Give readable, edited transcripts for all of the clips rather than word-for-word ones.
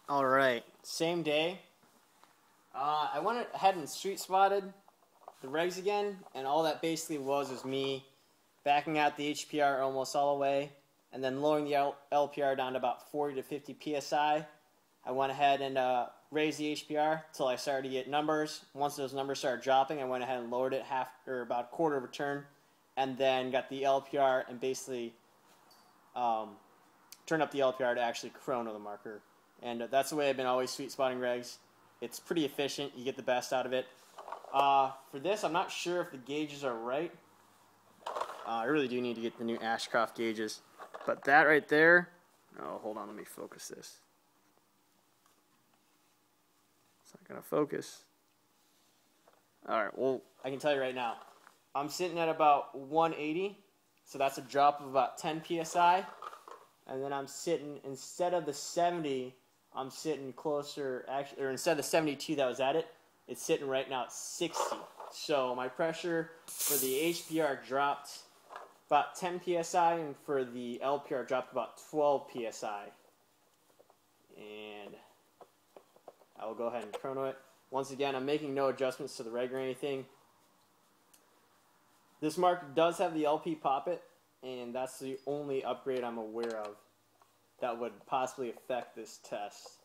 All right, same day. I went ahead and street spotted the regs again, and all that basically was me backing out the HPR almost all the way, and then lowering the LPR down to about 40 to 50 psi. I went ahead and raised the HPR until I started to get numbers. Once those numbers started dropping, I went ahead and lowered it about a quarter of a turn, and then got the LPR and basically turned up the LPR to actually chrono the marker. And that's the way I've been always sweet spotting regs. It's pretty efficient. You get the best out of it. For this, I'm not sure if the gauges are right. I really do need to get the new Ashcroft gauges. But that right there, oh, hold on, let me focus this. It's not going to focus. All right, well, I can tell you right now. I'm sitting at about 180, so that's a drop of about 10 psi. And then I'm sitting, instead of the 70, I'm sitting closer, actually, or instead of the 72 that was at it, it's sitting right now at 60. So my pressure for the HPR dropped about 10 psi, and for the LPR dropped about 12 psi. And I will go ahead and chrono it. Once again, I'm making no adjustments to the reg or anything. This marker does have the LP poppet, and that's the only upgrade I'm aware of that would possibly affect this test.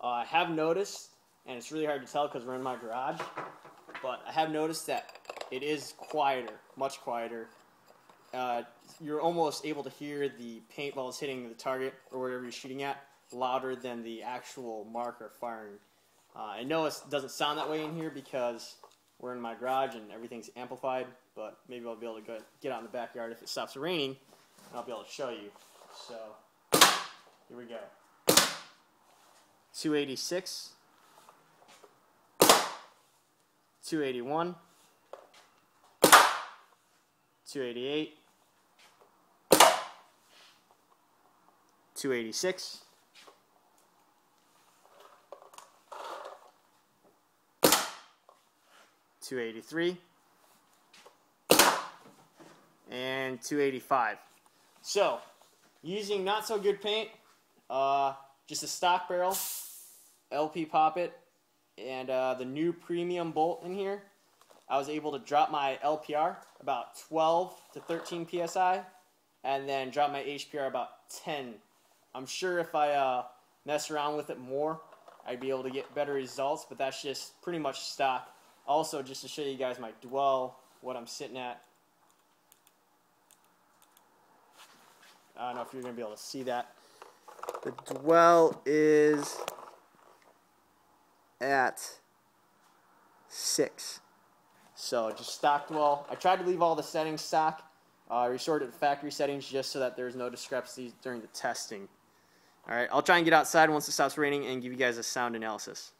I have noticed, and it's really hard to tell because we're in my garage, but I have noticed that it is quieter, much quieter. You're almost able to hear the paintballs hitting the target or wherever you're shooting at louder than the actual marker firing. I know it doesn't sound that way in here because we're in my garage and everything's amplified, but maybe I'll be able to get out in the backyard if it stops raining, and I'll be able to show you. So, here we go. 286, 281, 288, 286, 283, and 285. So, using not so good paint, just a stock barrel, LP poppet, and the new premium bolt in here, I was able to drop my LPR about 12 to 13 psi, and then drop my HPR about 10. I'm sure if I mess around with it more, I'd be able to get better results, but that's just pretty much stock. Also, just to show you guys my dwell, what I'm sitting at. I don't know if you're going to be able to see that. The dwell is at 6. So just stock dwell. I tried to leave all the settings stock. I restored it to factory settings just so that there's no discrepancies during the testing. Alright, I'll try and get outside once it stops raining and give you guys a sound analysis.